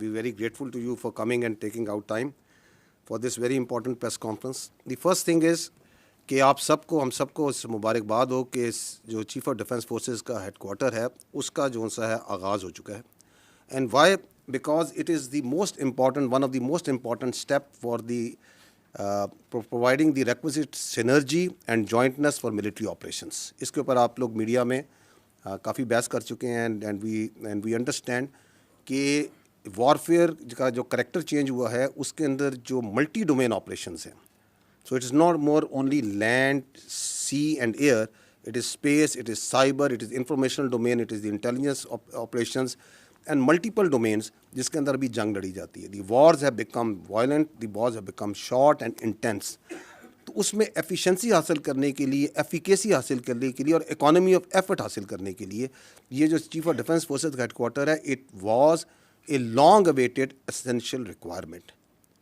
be very grateful to you for coming and taking out time for this very important press conference. The first thing is کہ آپ سب کو ہم سب کو اس مبارکباد ہو کہ جو چیف آف ڈیفنس فورسز کا ہیڈ کوارٹر ہے اس کا جو سا ہے آغاز ہو چکا ہے. And why? Because it is the most important one of the most important step for the providing the requisite synergy and jointness for military operations. اس کے اوپر آپ لوگ میڈیا میں کافی بحث کر چکے ہیں اینڈ وی انڈرسٹینڈ کہ وارفیئر کا جو کریکٹر چینج ہوا ہے اس کے اندر جو ملٹی ڈومین آپریشنز ہیں. So it is not more only land, sea and air, it is space, it is cyber, it is informational domain, it is the intelligence operations and multiple domains جس کے اندر بھی جنگ لڑی جاتی ہے. The wars have become violent, the wars have become short and intense. تو اس میں efficiency حاصل کرنے کے لیے، ایفیکیسی حاصل کرنے کے لیے اور اکانومی آف ایفرٹ حاصل کرنے کے لیے یہ جو چیف آف ڈیفنس فورسز کا ہیڈ کوارٹر ہے it was a long awaited essential requirement.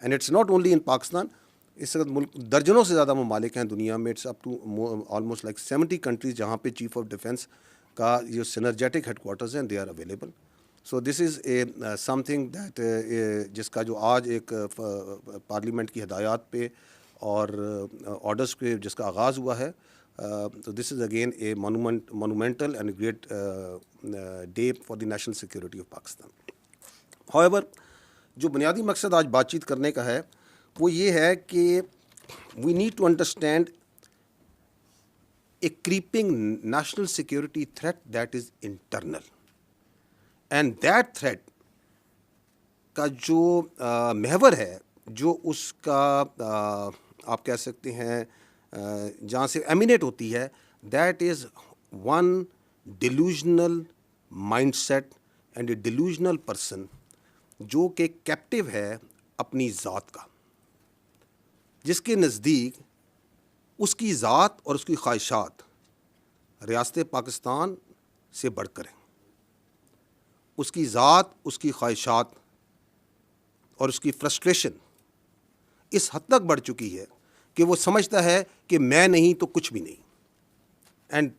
And it's not only in Pakistan. اس وقت ملک درجنوں سے زیادہ ممالک ہیں دنیا میں، it's up to almost like 70 countries جہاں پہ چیف آف ڈیفنس کا جو سینرجیٹک ہیڈ کوارٹرز ہیں they are available. So this is a something that جس کا جو آج ایک پارلیمنٹ کی ہدایات پہ اور آرڈرس پہ جس کا آغاز ہوا ہے. تو this is again a monumental and great day for the national security of Pakistan. However جو بنیادی مقصد آج بات چیت کرنے کا ہے وہ یہ ہے کہ we need to understand a creeping national security threat that is internal. And that threat کا جو محور ہے، جو اس کا آپ کہہ سکتے ہیں جہاں سے ایمینیٹ ہوتی ہے، that is one delusional mindset and a delusional person جو کہ کیپٹیو ہے اپنی ذات کا، جس کے نزدیک اس کی ذات اور اس کی خواہشات ریاست پاکستان سے بڑھ کر ہیں. اس کی ذات، اس کی خواہشات اور اس کی فرسٹریشن اس حد تک بڑھ چکی ہے کہ وہ سمجھتا ہے کہ میں نہیں تو کچھ بھی نہیں. And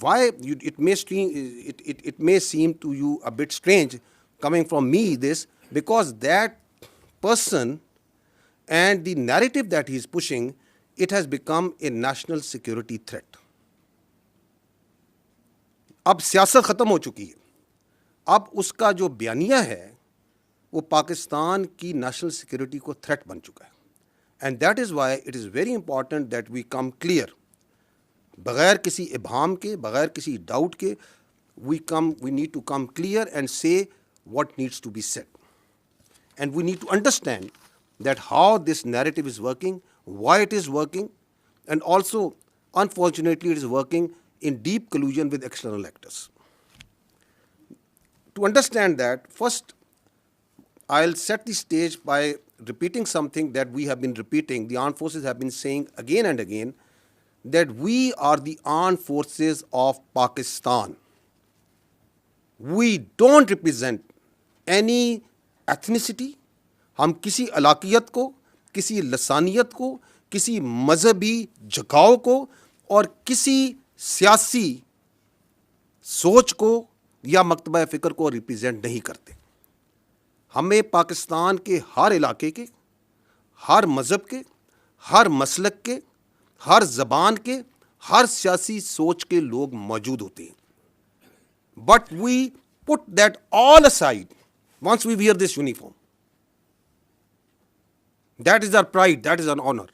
why it may seem to you a bit strange coming from me this, because that person and the narrative that he is pushing, it has become a national security threat. اب سیاست ختم ہو چکی ہے. اب اس کا جو بیانیہ ہے وہ پاکستان کی نیشنل سیکورٹی کو تھریٹ بن چکا ہے. And that is why it is very important that we come clear, بغیر کسی ابہام کے، بغیر کسی ڈاؤٹ کے we need to come clear and say what needs to be said. And we need to understand that how this narrative is working, why it is working, and also, unfortunately, it is working in deep collusion with external actors. To understand that, first, I'll set the stage by repeating something that we have been repeating, the armed forces have been saying again and again, that we are the armed forces of Pakistan. We don't represent any ethnicity. ہم کسی علاقیت کو، کسی لسانیت کو، کسی مذہبی جھکاؤ کو اور کسی سیاسی سوچ کو یا مکتبہ فکر کو ریپرزینٹ نہیں کرتے. ہمیں پاکستان کے ہر علاقے کے، ہر مذہب کے، ہر مسلک کے، ہر زبان کے، ہر سیاسی سوچ کے لوگ موجود ہوتے ہیں. But we put that all aside once we wear this uniform. That is our pride, that is our honor.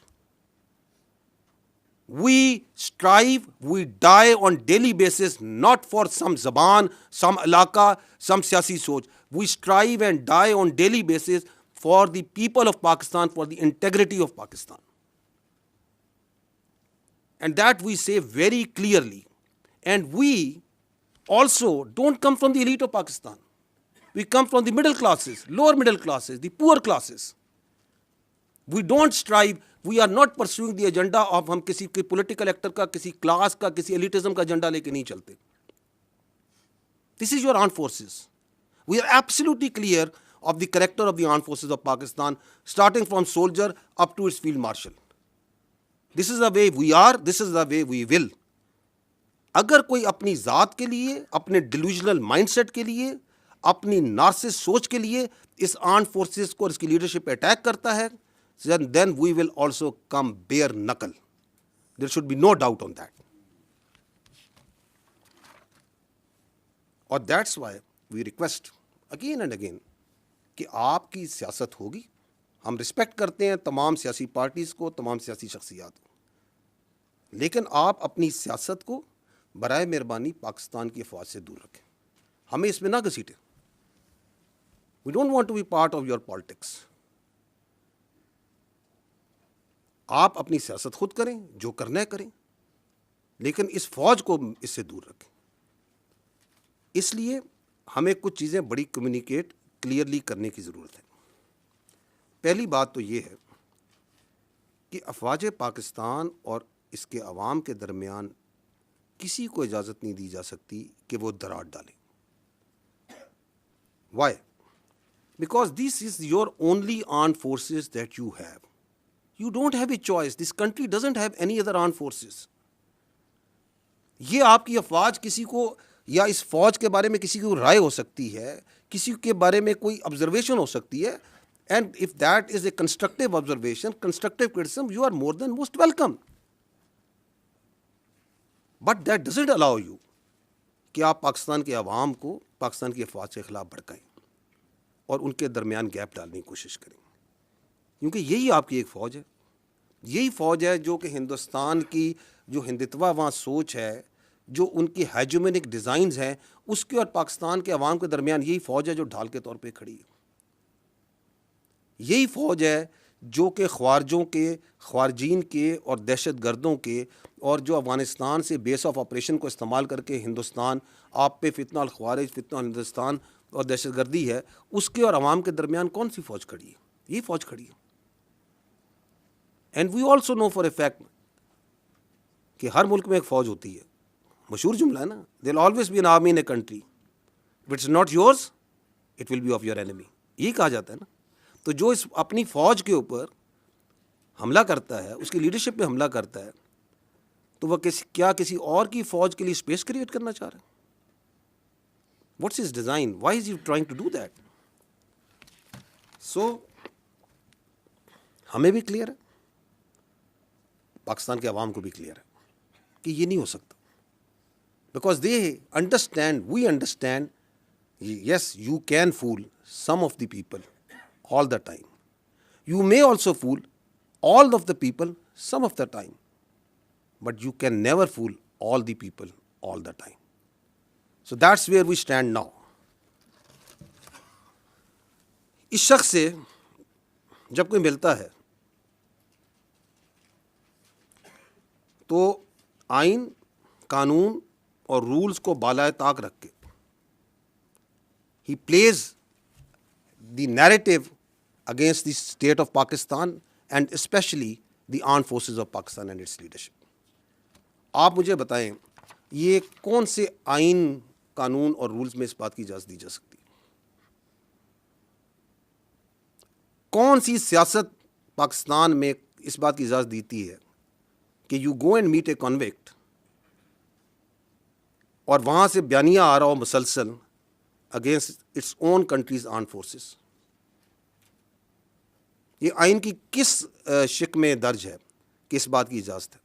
We strive, we die on daily basis, not for some zaban, some alaka, some siyasi soch. We strive and die on daily basis for the people of Pakistan, for the integrity of Pakistan. And that we say very clearly. And we also don't come from the elite of Pakistan. We come from the middle classes, lower middle classes, the poor classes. We don't strive, we are not pursuing the agenda of ہم کسی political actor کا، کسی class کا، کسی ایلیٹزم کا agenda لے کے نہیں چلتے. This is your armed forces. We are absolutely clear of the character of the armed forces of Pakistan, starting from soldier up to its field marshal. This is the way we are, this is the way we will. اگر کوئی اپنی ذات کے لیے, اپنے delusional mind set کے لیے, اپنی نارسس سوچ کے لیے اس آرمڈ فورسز کو اور اس کی لیڈرشپ پہ اٹیک کرتا ہے, then we will also come bare knuckle. There should be no doubt on that. اور that's why we request again and again کہ آپ کی سیاست ہوگی. ہم رسپیکٹ کرتے ہیں تمام سیاسی پارٹیز کو, تمام سیاسی شخصیات کو, لیکن آپ اپنی سیاست کو برائے مہربانی پاکستان کی افواج سے دور رکھیں. ہمیں اس میں نہ گھسیٹیں. We don't want to be part of your politics. آپ اپنی سیاست خود کریں, جو کرنا ہے کریں, لیکن اس فوج کو اس سے دور رکھیں. اس لیے ہمیں کچھ چیزیں بڑی کمیونیکیٹ کلیئرلی کرنے کی ضرورت ہے. پہلی بات تو یہ ہے کہ افواج پاکستان اور اس کے عوام کے درمیان کسی کو اجازت نہیں دی جا سکتی کہ وہ دراڑ ڈالیں. Why? Because this is your only armed forces that you have. You don't have a choice. This country doesn't have any other armed forces. یہ آپ کی افواج کسی کو, یا اس فوج کے بارے میں کسی کو رائے ہو سکتی ہے, کسی کے بارے میں کوئی آبزرویشن ہو سکتی ہے, and if that is a constructive observation, constructive criticism, you are more than most welcome. But that doesn't allow you کہ آپ پاکستان کے عوام کو پاکستان کی افواج کے خلاف بھڑکائیں اور ان کے درمیان گیپ ڈالنے کی کوشش کریں, کیونکہ یہی آپ کی ایک فوج ہے. یہی فوج ہے جو کہ ہندوستان کی جو ہندتوا وہاں سوچ ہے, جو ان کی ہیجومینک ڈیزائنز ہیں, اس کے اور پاکستان کے عوام کے درمیان یہی فوج ہے جو ڈھال کے طور پہ کھڑی ہے. یہی فوج ہے جو کہ خوارجوں کے, خوارجین کے اور دہشت گردوں کے, اور جو افغانستان سے بیس آف آپریشن کو استعمال کر کے ہندوستان آپ پہ فتنہ الخوارج, فتنہ ہندوستان اور دہشت گردی ہے, اس کے اور عوام کے درمیان کون سی فوج کھڑی ہے؟ یہی فوج کھڑی ہے. And we also know for a fact کہ ہر ملک میں ایک فوج ہوتی ہے. مشہور جملہ ہے نا, there will always be an army in a country, if it's not yours it will be of your enemy. یہی کہا جاتا ہے نا. تو جو اس اپنی فوج کے اوپر حملہ کرتا ہے, اس کی لیڈرشپ پہ حملہ کرتا ہے, تو وہ کیا کسی اور کی فوج کے لیے اسپیس کریٹ کرنا چاہ رہا ہے؟ What's his design? Why is you trying to do that? So ہمیں بھی کلیئر ہے, پاکستان کے عوام کو بھی کلیئر ہے کہ یہ نہیں ہو سکتا. Because they understand, we understand, yes you can fool some of the people all the time. You may also fool all of the people some of the time, but you can never fool all the people all the time. So that's where we stand now. اس شخص سے جب کوئی ملتا ہے تو آئین, قانون اور رولز کو بالائے طاق رکھ کے he plays the narrative against the state of Pakistan and especially the armed forces of Pakistan and its leadership. آپ مجھے بتائیں یہ کون سے آئین, قانون اور رولز میں اس بات کی اجازت دی جا سکتی ہے؟ کون سی سیاست پاکستان میں اس بات کی اجازت دیتی ہے کہ you go and meet a convict اور وہاں سے بیانیہ آ رہا ہو مسلسل against its own country's armed forces? یہ آئین کی کس شق میں درج ہے کہ اس بات کی اجازت ہے؟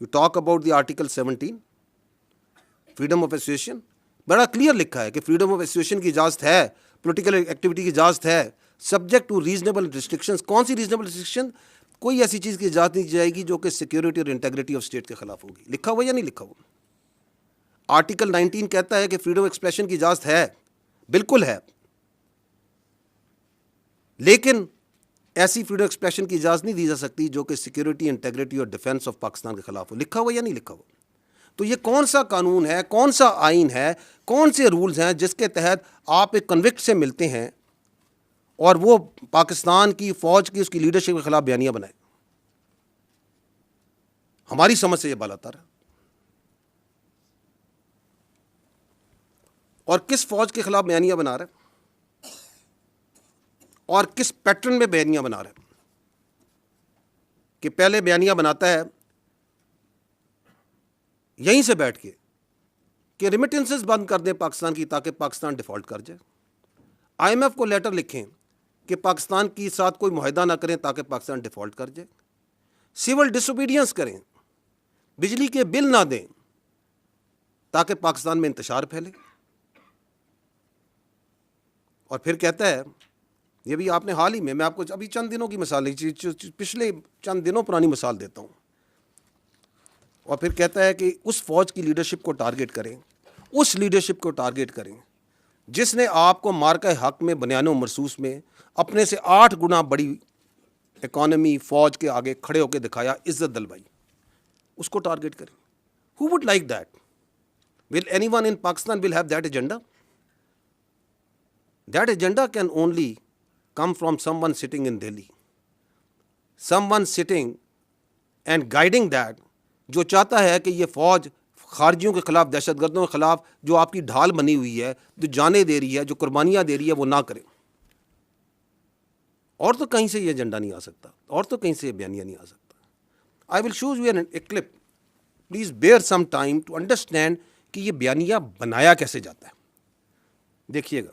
You talk about the article 17, freedom of association. بڑا کلیئر لکھا ہے کہ فریڈم آف ایسوسیشن کی اجازت ہے, پولیٹیکل ایکٹیویٹی کی اجازت ہے, سبجیکٹ ٹو ریزنیبل ریسٹرکشنز. کون سی ریزنیبل ریسٹرکشن؟ کوئی ایسی چیز کی اجازت نہیں دی جائے گی جو کہ سیکیورٹی اور انٹیگریٹی آف اسٹیٹ کے خلاف ہوگی. لکھا ہوا یا نہیں لکھا ہوا؟ آرٹیکل 19 کہتا ہے کہ فریڈم آف ایکسپریشن کی اجازت ہے, بالکل ہے, لیکن ایسی فریڈم ایکسپریشن کی اجازت نہیں دی جا سکتی جو کہ سیکیورٹی, انٹیگریٹی اور ڈیفنس آف پاکستان کے خلاف ہو. لکھا ہوا یا نہیں لکھا ہوا؟ تو یہ کون سا قانون ہے, کون سا آئین ہے, کون سے رولز ہیں جس کے تحت آپ ایک کنوکٹ سے ملتے ہیں اور وہ پاکستان کی فوج کی, اس کی لیڈرشپ کے خلاف بیانیہ بنائے؟ ہماری سمجھ سے یہ بالاتر ہے. اور کس فوج کے خلاف بیانیہ بنا رہا ہے اور کس پیٹرن میں بیانیہ بنا رہا ہے؟ کہ پہلے بیانیہ بناتا ہے یہیں سے بیٹھ کے کہ ریمیٹنسز بند کر دیں پاکستان کی تاکہ پاکستان ڈیفالٹ کر جائے. آئی ایم ایف کو لیٹر لکھیں کہ پاکستان کے ساتھ کوئی معاہدہ نہ کریں تاکہ پاکستان ڈیفالٹ کر جائے. سول ڈس اوبیڈینس کریں, بجلی کے بل نہ دیں تاکہ پاکستان میں انتشار پھیلے. اور پھر کہتا ہے, یہ بھی آپ نے حال ہی میں آپ کو ابھی چند دنوں کی مثال پچھلے چند دنوں پرانی مثال دیتا ہوں, اور پھر کہتا ہے کہ اس فوج کی لیڈرشپ کو ٹارگٹ کریں, اس لیڈرشپ کو ٹارگٹ کریں جس نے آپ کو مارکہ حق میں بنیان و مرصوص میں اپنے سے 8 گنا بڑی اکانومی فوج کے آگے کھڑے ہو کے دکھایا, عزت دلوائی. اس کو ٹارگٹ کریں. Who would like that? Will any one in Pakistan will have that agenda? That agenda can only come from someone sitting in Delhi, someone sitting and guiding that, جو چاہتا ہے کہ یہ فوج خارجیوں کے خلاف, دہشت گردوں کے خلاف جو آپ کی ڈھال بنی ہوئی ہے, جو جانیں دے رہی ہے, جو قربانیاں دے رہی ہے, وہ نہ کرے. اور تو کہیں سے یہ ایجنڈا نہیں آ سکتا, اور تو کہیں سے یہ بیانیہ نہیں آ سکتا. I will show you a clip. Please bear some time to understand کہ یہ بیانیہ بنایا کیسے جاتا ہے. دیکھیے گا,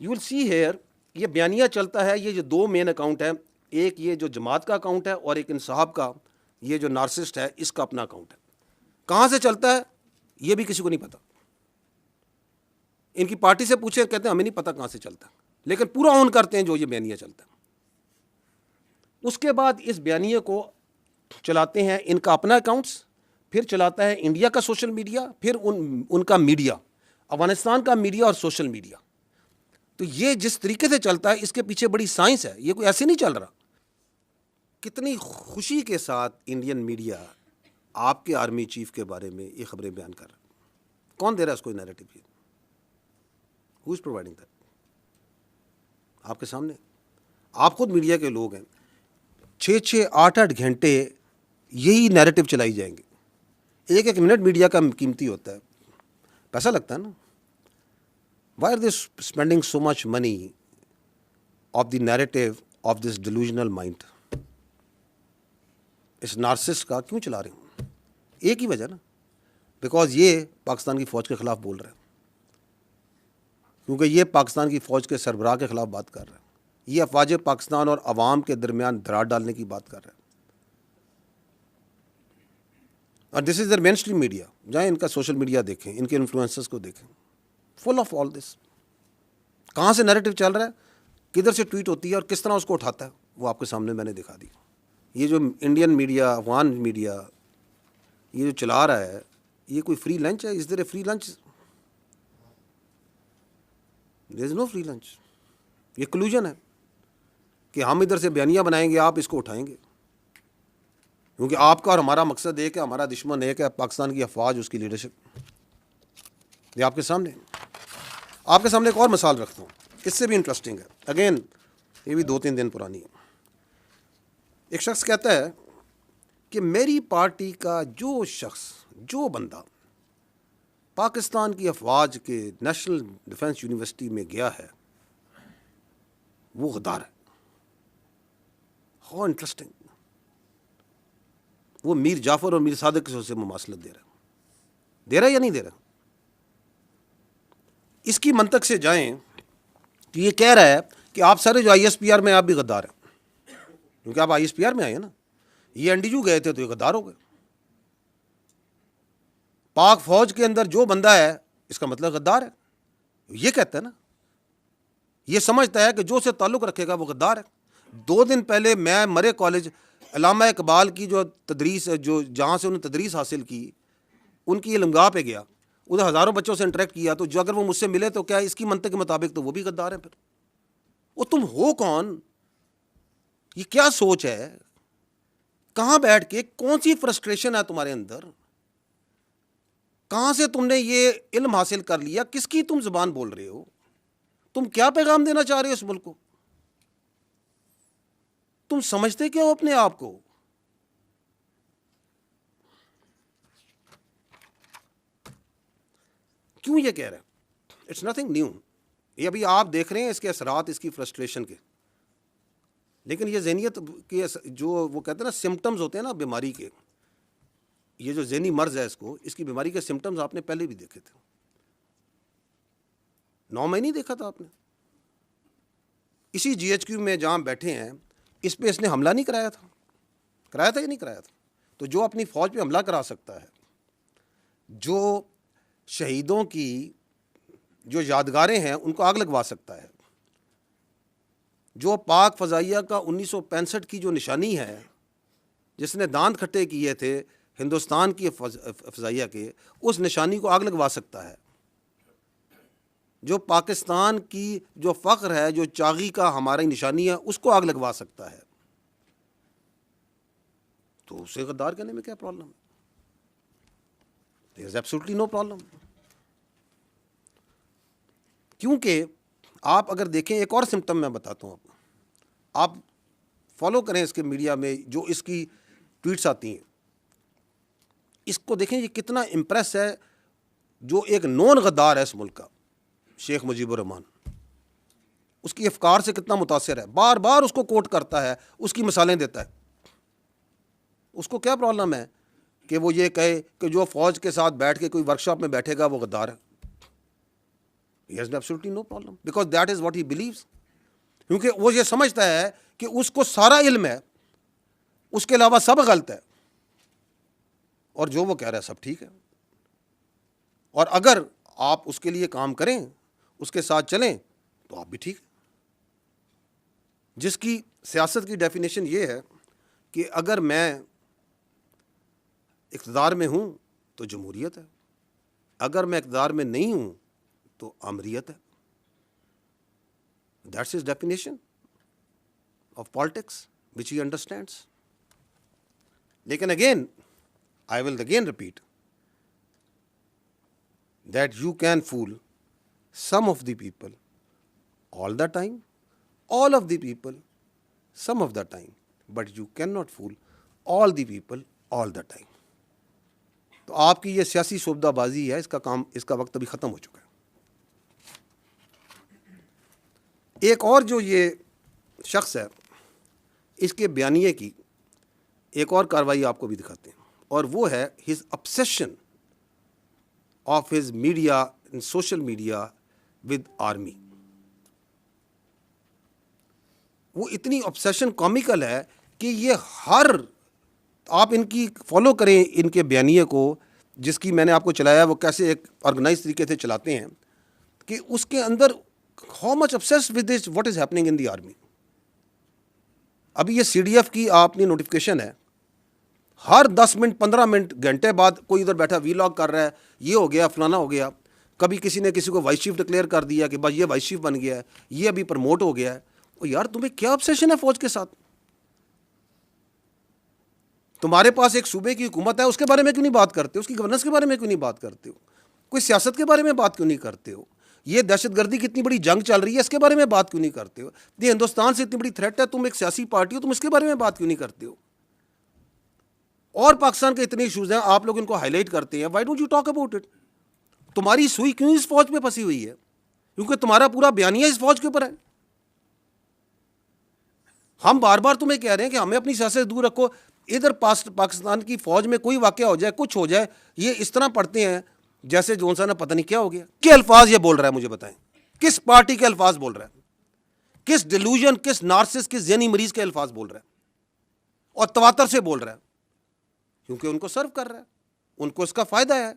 یو ول سی ہیئر, یہ بیانیہ چلتا ہے. یہ جو 2 مین اکاؤنٹ ہے, ایک یہ جو جماعت کا اکاؤنٹ ہے اور ایک انصاف کا, یہ جو نارسسٹ ہے اس کا اپنا اکاؤنٹ ہے. کہاں سے چلتا ہے یہ بھی کسی کو نہیں پتا. ان کی پارٹی سے پوچھیں, کہتے ہیں ہمیں نہیں پتا کہاں سے چلتا ہے, لیکن پورا آن کرتے ہیں جو یہ بیانیہ چلتا ہے. اس کے بعد اس بیانیے کو چلاتے ہیں ان کا اپنا اکاؤنٹس, پھر چلاتا ہے انڈیا کا سوشل میڈیا, پھر ان کا میڈیا, افغانستان کا میڈیا اور سوشل میڈیا. تو یہ جس طریقے سے چلتا ہے اس کے پیچھے بڑی سائنس ہے, یہ کوئی ایسے نہیں چل رہا. کتنی خوشی کے ساتھ انڈین میڈیا آپ کے آرمی چیف کے بارے میں یہ خبریں بیان کر رہا ہے. کون دے رہا ہے اس کو narrative? Who is providing that? آپ کے سامنے. آپ خود میڈیا کے لوگ ہیں. 6 8 گھنٹے یہی نیریٹو چلائی جائیں گے. ایک منٹ میڈیا کا قیمتی ہوتا ہے, پیسہ لگتا ہے نا. Why are they spending so much money of the narrative of this delusional mind? اس نارسسٹ کا کیوں چلا رہے ہیں؟ ایک ہی وجہ نا, بیکاز یہ پاکستان کی فوج کے خلاف بول رہا ہے, کیونکہ یہ پاکستان کی فوج کے سربراہ کے خلاف بات کر رہا ہے. یہ افواج پاکستان اور عوام کے درمیان دراڑ ڈالنے کی بات کر رہا ہے. اور دس از در مین اسٹریم میڈیا. جائیں ان کا سوشل میڈیا دیکھیں, ان کے انفلوئنسرز کو دیکھیں, فل آف آل دس. کہاں سے نیریٹو چل رہا ہے, کدھر سے ٹویٹ ہوتی ہے اور کس طرح اس کو اٹھاتا ہے, وہ آپ کے سامنے میں نے دکھا دی. یہ جو انڈین میڈیا, افغان میڈیا یہ جو چلا رہا ہے, یہ کوئی فری لنچ ہے؟ Is there a free lunch? There is no free lunch. یہ کلوژن ہے کہ ہم ادھر سے بیانیہ بنائیں گے, آپ اس کو اٹھائیں گے, کیونکہ آپ کا اور ہمارا مقصد ایک ہے, ہمارا دشمن ایک ہے, پاکستان کی افواج, اس کی لیڈرشپ. یہ آپ کے سامنے ایک اور مثال رکھتا ہوں, اس سے بھی انٹرسٹنگ ہے. اگین یہ بھی 2-3 دن پرانی ہے. ایک شخص کہتا ہے کہ میری پارٹی کا جو شخص, جو بندہ پاکستان کی افواج کے نیشنل ڈیفنس یونیورسٹی میں گیا ہے وہ غدار ہے. How interesting. وہ میر جعفر اور میر صادق سے مماثلت دے رہا ہے یا نہیں دے رہا؟ اس کی منطق سے جائیں تو یہ کہہ رہا ہے کہ آپ سارے جو ISPR میں آپ بھی غدار ہیں, کیونکہ آپ ISPR میں آئے ہیں نا. یہ NDU گئے تھے تو یہ غدار ہو گئے. پاک فوج کے اندر جو بندہ ہے اس کا مطلب غدار ہے. یہ کہتا ہے نا, یہ سمجھتا ہے کہ جو سے تعلق رکھے گا وہ غدار ہے. 2 دن پہلے میں مرے کالج علامہ اقبال کی جو تدریس, جو جہاں سے انہوں نے تدریس حاصل کی, ان کی علمگاہ پہ گیا, ادھر ہزاروں بچوں سے انٹریکٹ کیا, تو جو اگر وہ مجھ سے ملے تو کیا اس کی منطق کے مطابق تو وہ بھی غدار ہیں. پھر وہ تم ہو کون؟ یہ کیا سوچ ہے؟ کہاں بیٹھ کے کون سی فرسٹریشن ہے تمہارے اندر؟ کہاں سے تم نے یہ علم حاصل کر لیا؟ کس کی تم زبان بول رہے ہو؟ تم کیا پیغام دینا چاہ رہے ہو اس ملک کو؟ تم سمجھتے کیا ہو اپنے آپ کو؟ کیوں یہ کہہ رہا ہے؟ It's nothing new. یہ ابھی آپ دیکھ رہے ہیں اس کے اثرات, اس کی فرسٹریشن کے. لیکن یہ ذہنیت کے جو وہ کہتے ہیں نا سمٹمز ہوتے ہیں نا بیماری کے, یہ جو ذہنی مرض ہے اس کی بیماری کے سمٹمز آپ نے پہلے بھی دیکھے تھے. 9 مئی نہیں دیکھا تھا آپ نے؟ اسی جی ایچ کیو میں جہاں بیٹھے ہیں اس پہ اس نے حملہ نہیں کرایا تھا؟ کرایا تھا یا نہیں کرایا تھا؟ تو جو اپنی فوج پہ حملہ کرا سکتا ہے، جو شہیدوں کی جو یادگاریں ہیں ان کو آگ لگوا سکتا ہے، جو پاک فضائیہ کا 1965 کی جو نشانی ہے، جس نے دانت کھٹے کیے تھے ہندوستان کی فضائیہ کے، اس نشانی کو آگ لگوا سکتا ہے، جو پاکستان کی جو فخر ہے، جو چاغی کا ہماری نشانی ہے، اس کو آگ لگوا سکتا ہے، تو اسے غدار کہنے میں کیا پرابلم ہے؟ There is absolutely no problem. کیونکہ آپ اگر دیکھیں، ایک اور سمٹم میں بتاتا ہوں آپ فالو کریں اس کے میڈیا میں جو اس کی ٹویٹس آتی ہیں، اس کو دیکھیں یہ کتنا امپریس ہے. جو ایک نون غدار ہے اس ملک کا، شیخ مجیب الرحمان، اس کی افکار سے کتنا متاثر ہے، بار بار اس کو کوٹ کرتا ہے، اس کی مثالیں دیتا ہے. اس کو کیا پرابلم ہے کہ وہ یہ کہے کہ جو فوج کے ساتھ بیٹھ کے کوئی ورکشاپ میں بیٹھے گا وہ غدار ہے؟ He has absolutely no problem because that is what he believes. کیونکہ وہ یہ سمجھتا ہے کہ اس کو سارا علم ہے، اس کے علاوہ سب غلط ہے، اور جو وہ کہہ رہا ہے سب ٹھیک ہے. اور اگر آپ اس کے لیے کام کریں، اس کے ساتھ چلیں، تو آپ بھی ٹھیک ہیں. جس کی سیاست کی ڈیفینیشن یہ ہے کہ اگر میں اقتدار میں ہوں تو جمہوریت ہے، اگر میں اقتدار میں نہیں ہوں تو آمریت ہے. That's his definition of politics, which he understands. لیکن again, I will again repeat that you can fool some of the people all the time, all of the people some of the time, but you cannot fool all the people all the time. تو آپ کی یہ سیاسی سوبدہ بازی ہے، اس کا وقت ابھی ختم ہو چکا ہے. ایک اور جو یہ شخص ہے، اس کے بیانیے کی ایک اور کاروائی آپ کو بھی دکھاتے ہیں، اور وہ ہے his obsession of his media social media with army. وہ اتنی obsession کامیکل ہے کہ یہ آپ ان کی فالو کریں ان کے بیانیے کو، جس کی میں نے آپ کو چلایا، وہ کیسے ایک آرگنائز طریقے سے چلاتے ہیں، کہ اس کے اندر how much obsessed with this what is happening in the army. ابھی یہ سی ڈی ایف کی آپ نے نوٹیفکیشن ہے، ہر 10 منٹ 15 منٹ گھنٹے بعد کوئی ادھر بیٹھا وی لاگ کر رہا ہے، یہ ہو گیا فلانا ہو گیا. کبھی کسی نے کسی کو وائس چیف ڈکلیئر کر دیا کہ بھائی یہ وائس چیف بن گیا ہے، یہ ابھی پروموٹ ہو گیا ہے. اور یار تمہیں کیا obsession ہے فوج کے ساتھ؟ تمہارے پاس ایک صوبے کی حکومت ہے، اس کے بارے میں کیوں نہیں بات کرتے ہو؟ اس کی گورننس کے بارے میں کیوں نہیں بات کرتے ہو؟ کوئی سیاست کے بارے میں بات کیوں نہیں کرتے ہو؟ یہ دہشت گردی کی اتنی بڑی جنگ چل رہی ہے، اس کے بارے میں بات کیوں نہیں کرتے ہو؟ یہ ہندوستان سے اتنی بڑی تھریٹ ہے، تم ایک سیاسی پارٹی ہو، تم اس کے بارے میں بات کیوں نہیں کرتے ہو؟ اور پاکستان کے اتنے ایشوز ہیں، آپ لوگ ان کو ہائی لائٹ کرتے ہیں. Why don't you talk about it? تمہاری سوئی کیوں اس فوج پہ پھنسی ہوئی ہے؟ کیونکہ تمہارا پورا بیانیہ اس فوج کے اوپر ہے. ہم بار بار تمہیں کہہ رہے ہیں کہ ہمیں اپنی سیاست دور رکھو. ادھر پاکستان کی فوج میں کوئی واقعہ ہو جائے، کچھ ہو جائے، یہ اس طرح پڑھتے ہیں جیسے جون سا نا پتہ نہیں کیا ہو گیا. کیا الفاظ یہ بول رہا ہے مجھے بتائیں؟ کس پارٹی کے الفاظ بول رہا ہے؟ کس ڈیلوژن، کس نارسس، کس ذہنی مریض کے الفاظ بول رہا ہے؟ اور تواتر سے بول رہا ہے، کیونکہ ان کو سرو کر رہا ہے، ان کو اس کا فائدہ ہے.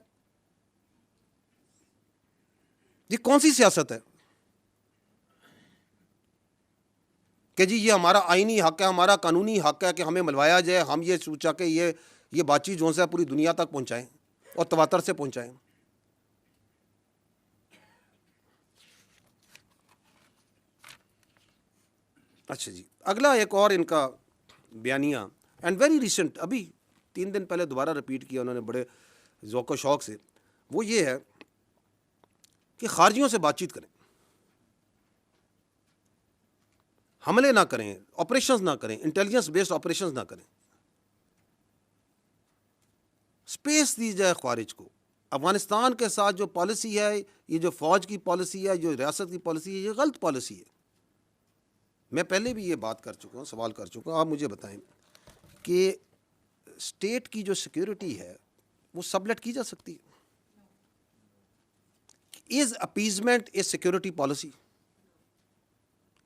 یہ کون سی سیاست ہے کہ جی یہ ہمارا آئینی حق ہے، ہمارا قانونی حق ہے کہ ہمیں ملوایا جائے، ہم یہ سوچا کہ یہ بات چیت جو ہے پوری دنیا تک پہنچائیں اور تواتر سے پہنچائیں. اچھا جی، اگلا ایک اور ان کا بیانیہ اینڈ ویری ریسنٹ، ابھی 3 دن پہلے دوبارہ رپیٹ کیا انہوں نے بڑے ذوق و شوق سے. وہ یہ ہے کہ خارجیوں سے بات چیت کریں، حملے نہ کریں، آپریشنز نہ کریں، انٹیلیجنس بیسڈ آپریشنز نہ کریں، اسپیس دی جائے خارج کو. افغانستان کے ساتھ جو پالیسی ہے، یہ جو فوج کی پالیسی ہے، جو ریاست کی پالیسی ہے، یہ غلط پالیسی ہے. میں پہلے بھی یہ بات کر چکا ہوں، سوال کر چکا ہوں. آپ مجھے بتائیں کہ اسٹیٹ کی جو سیکیورٹی ہے، وہ سبلیٹ کی جا سکتی ہے. از اپیزمنٹ اے سیکورٹی پالیسی؟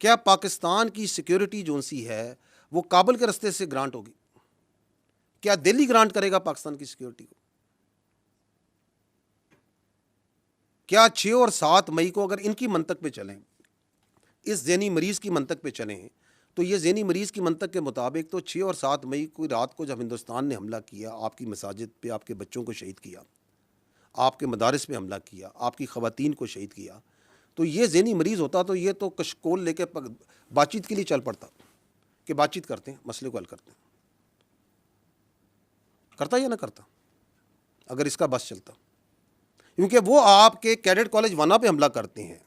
کیا پاکستان کی سیکورٹی جو سی ہے وہ کابل کے رستے سے گرانٹ ہوگی؟ کیا دہلی گرانٹ کرے گا پاکستان کی سیکورٹی کو؟ کیا 6 اور 7 مئی کو اگر ان کی منطق پہ چلیں، اس ذہنی مریض کی منطق پہ چلیں، تو یہ ذہنی مریض کی منطق کے مطابق تو 6 اور 7 مئی کو رات کو جب ہندوستان نے حملہ کیا، آپ کی مساجد پہ آپ کے بچوں کو شہید کیا، آپ کے مدارس پہ حملہ کیا، آپ کی خواتین کو شہید کیا، تو یہ ذہنی مریض ہوتا تو یہ تو کشکول لے کے بات چیت کے لیے چل پڑتا کہ بات چیت کرتے ہیں، مسئلے کو حل کرتے ہیں. کرتا یا نہ کرتا اگر اس کا بس چلتا؟ کیونکہ وہ آپ کے کیڈٹ کالج وانا پہ حملہ کرتے ہیں،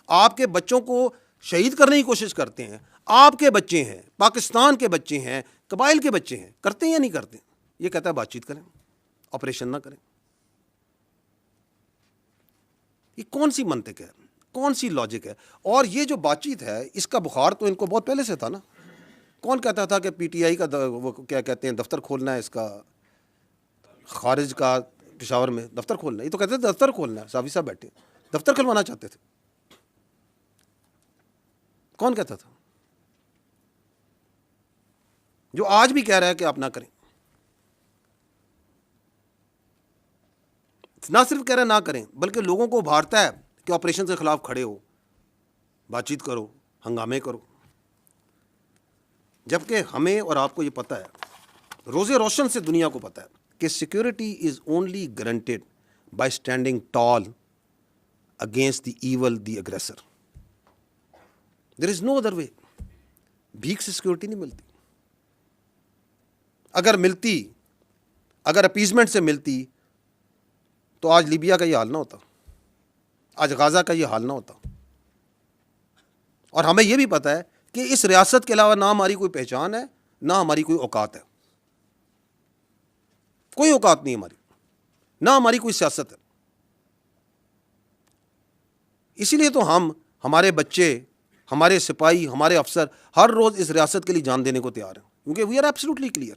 آپ کے بچوں کو شہید کرنے کی کوشش کرتے ہیں، آپ کے بچے ہیں، پاکستان کے بچے ہیں، قبائل کے بچے ہیں، کرتے ہیں یا نہیں کرتے؟ یہ کہتا ہے بات چیت کریں، آپریشن نہ کریں. یہ کون سی منطق ہے، کون سی لاجک ہے؟ اور یہ جو بات چیت ہے اس کا بخار تو ان کو بہت پہلے سے تھا نا. کون کہتا تھا کہ پی ٹی آئی کا وہ کیا کہتے ہیں دفتر کھولنا ہے، اس کا خارج کا پشاور میں دفتر کھولنا ہے؟ یہ تو کہتے تھے دفتر کھولنا ہے، صافی صاحب بیٹھے دفتر کھلوانا چاہتے تھے. کون کہتا تھا؟ جو آج بھی کہہ رہا ہے کہ آپ نہ کریں. نہ صرف کہہ رہا ہے نہ کریں، بلکہ لوگوں کو ابھارتا ہے کہ آپریشن کے خلاف کھڑے ہو، بات چیت کرو، ہنگامے کرو. جبکہ ہمیں اور آپ کو یہ پتہ ہے، روزے روشن سے دنیا کو پتہ ہے کہ security is only guaranteed by standing tall against the evil the aggressor. There is no other way. بھیک سے سیکورٹی نہیں ملتی. اگر ملتی، اگر اپیزمنٹ سے ملتی تو آج لیبیا کا یہ حال نہ ہوتا، آج غازہ کا یہ حال نہ ہوتا. اور ہمیں یہ بھی پتہ ہے کہ اس ریاست کے علاوہ نہ ہماری کوئی پہچان ہے، نہ ہماری کوئی اوقات ہے. کوئی اوقات نہیں ہماری، نہ ہماری کوئی سیاست ہے. اسی لیے تو ہمارے بچے، ہمارے سپاہی، ہمارے افسر ہر روز اس ریاست کے لیے جان دینے کو تیار ہیں، کیونکہ وی آر ایبسلیوٹلی کلیئر.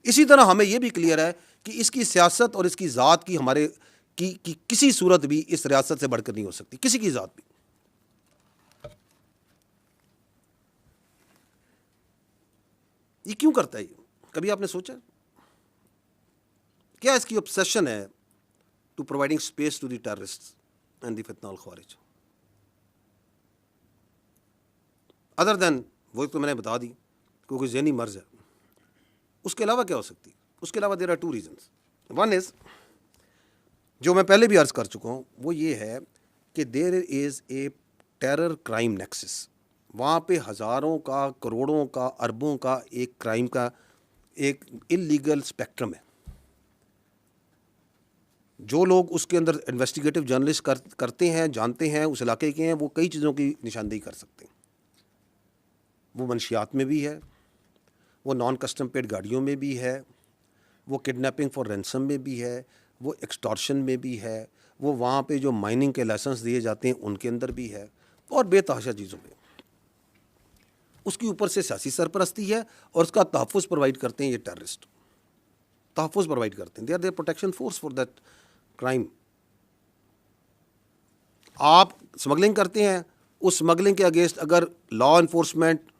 اسی طرح ہمیں یہ بھی کلیئر ہے کہ اس کی سیاست اور اس کی ذات کی ہمارے کی کسی صورت بھی اس ریاست سے بڑھ کر نہیں ہو سکتی، کسی کی ذات بھی. یہ کیوں کرتا ہے؟ کبھی آپ نے سوچا کیا اس کی obsession ہے to providing space to the terrorist and the فتنہ الخوارج؟ ادر دین وہ تو میں نے بتا دی کہ کوئی ذہنی مرض ہے. اس کے علاوہ کیا ہو سکتی؟ اس کے علاوہ there are 2 reasons. One is جو میں پہلے بھی عرض کر چکا ہوں، وہ یہ ہے کہ دیر از اے ٹیرر کرائم نیکسس. وہاں پہ ہزاروں کا، کروڑوں کا، اربوں کا ایک کرائم کا ایک انلیگل اسپیکٹرم ہے. جو لوگ اس کے اندر انویسٹیگیٹو جرنلسٹ کرتے ہیں، جانتے ہیں، اس علاقے کے ہیں، وہ کئی چیزوں کی نشاندہی کر سکتے ہیں. وہ منشیات میں بھی ہے، وہ نان کسٹم پیڈ گاڑیوں میں بھی ہے، وہ کڈنیپنگ فار رینسم میں بھی ہے، وہ ایکسٹارشن میں بھی ہے، وہ وہاں پہ جو مائننگ کے لائسنس دیے جاتے ہیں ان کے اندر بھی ہے، اور بے تحاشا چیزوں پہ. اس کی اوپر سے سیاسی سرپرستی ہے اور اس کا تحفظ پرووائڈ کرتے ہیں یہ ٹیررسٹ. تحفظ پرووائڈ کرتے ہیں. They are their protection force for that crime. آپ اسمگلنگ کرتے ہیں، اس اسمگلنگ کے اگینسٹ اگر لا انفورسمنٹ،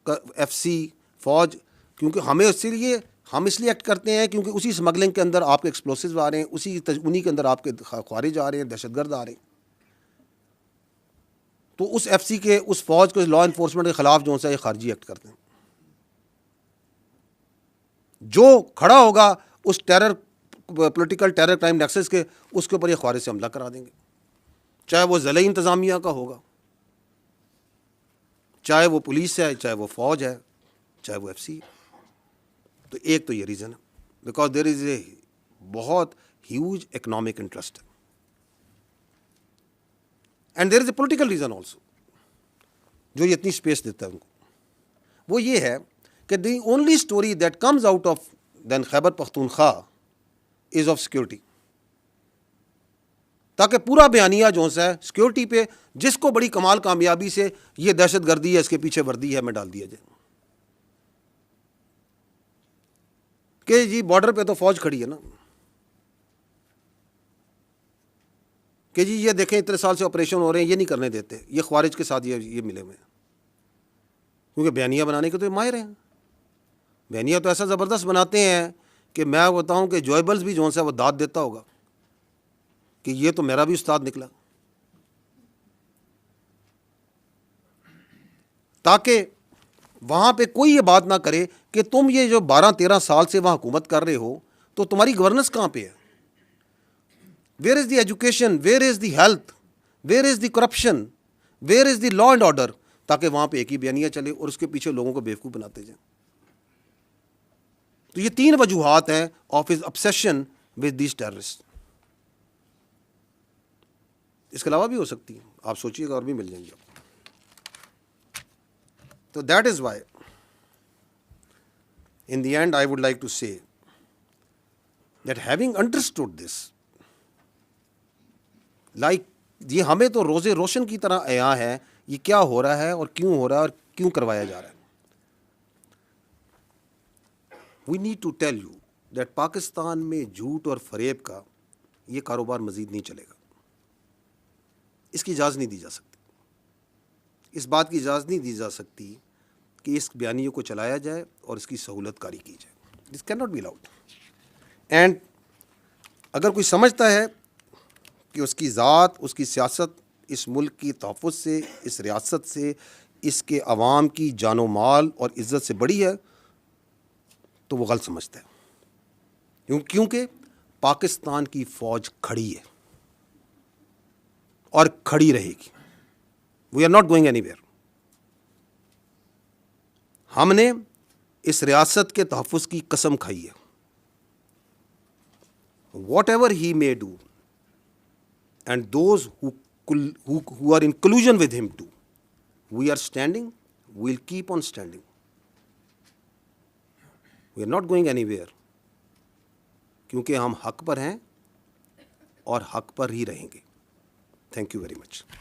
ایف سی، فوج، کیونکہ ہمیں اسی لیے ہم اس لیے ایکٹ کرتے ہیں کیونکہ اسی اسمگلنگ کے اندر آپ کے ایکسپلوسیو آ رہے ہیں، انہی کے اندر آپ کے خوارج آ رہے ہیں، دہشت گرد آ رہے ہیں. تو اس ایف سی کے، اس فوج کو، لا انفورسمنٹ کے خلاف جو ہے یہ خارجی ایکٹ کرتے ہیں. جو کھڑا ہوگا اس terror, political terror crime nexus کے، اس کے اوپر یہ خوارج سے حملہ کرا دیں گے، چاہے وہ ضلعی انتظامیہ کا ہوگا، چاہے وہ پولیس ہے، چاہے وہ فوج ہے، چاہے وہ ایف سی ہے. تو ایک تو یہ ریزن ہے، بیکاز دیر از اے بہت ہیوج اکنامک انٹرسٹ ہے. And there is a political reason also جو یہ اتنی اسپیس دیتا ہے ان کو. وہ یہ ہے کہ the only story that comes out of then Khyber Pakhtunkhwa is of security. تاکہ پورا بیانیہ جو ہے سیکورٹی پہ، جس کو بڑی کمال کامیابی سے یہ دہشت گردی ہے، اس کے پیچھے وردی ہے، میں ڈال دیا جائے کہ جی بارڈر پہ تو فوج کھڑی ہے نا، کہ جی یہ دیکھیں اتنے سال سے آپریشن ہو رہے ہیں، یہ نہیں کرنے دیتے، یہ خوارج کے ساتھ یہ ملے ہوئے ہیں، کیونکہ بیانیہ بنانے کے تو یہ ماہر ہیں. بیانیہ تو ایسا زبردست بناتے ہیں کہ میں بتاؤں کہ جوائبلز بھی جو ہے وہ داد دیتا ہوگا کہ یہ تو میرا بھی استاد نکلا. تاکہ وہاں پہ کوئی یہ بات نہ کرے کہ تم یہ جو 12-13 سال سے وہاں حکومت کر رہے ہو تو تمہاری گورننس کہاں پہ ہے؟ Where is the education, where is the health, where is the corruption, where is the law and order? تاکہ وہاں پہ ایک ہی بیانیہ چلے اور اس کے پیچھے لوگوں کو بیوقوف بناتے جائیں. تو یہ 3 وجوہات ہیں of his obsession with these terrorists. اس کے علاوہ بھی ہو سکتی ہیں، آپ سوچیے گا اور بھی مل جائیں گے آپ. تو that is Y in the end I would like to say that having understood this, like یہ ہمیں تو روز روشن کی طرح عیاں ہے یہ کیا ہو رہا ہے اور کیوں ہو رہا ہے اور کیوں کروایا جا رہا ہے. We need to tell you that Pakistan میں جھوٹ اور فریب کا یہ کاروبار مزید نہیں چلے گا. اس کی اجازت نہیں دی جا سکتی. اس بات کی اجازت نہیں دی جا سکتی کہ اس بیانیے کو چلایا جائے اور اس کی سہولت کاری کی جائے. This cannot be allowed. اینڈ اگر کوئی سمجھتا ہے کہ اس کی ذات، اس کی سیاست اس ملک کی تحفظ سے، اس ریاست سے، اس کے عوام کی جان و مال اور عزت سے بڑی ہے تو وہ غلط سمجھتا ہے. کیونکہ پاکستان کی فوج کھڑی ہے اور کھڑی رہے گی. We are not going anywhere. ہم نے اس ریاست کے تحفظ کی قسم کھائی ہے. What ever he may do and those who are in collusion with him do, we are standing, we'll keep on standing. We are not going anywhere. کیونکہ ہم حق پر ہیں اور حق پر ہی رہیں گے. Thank you very much.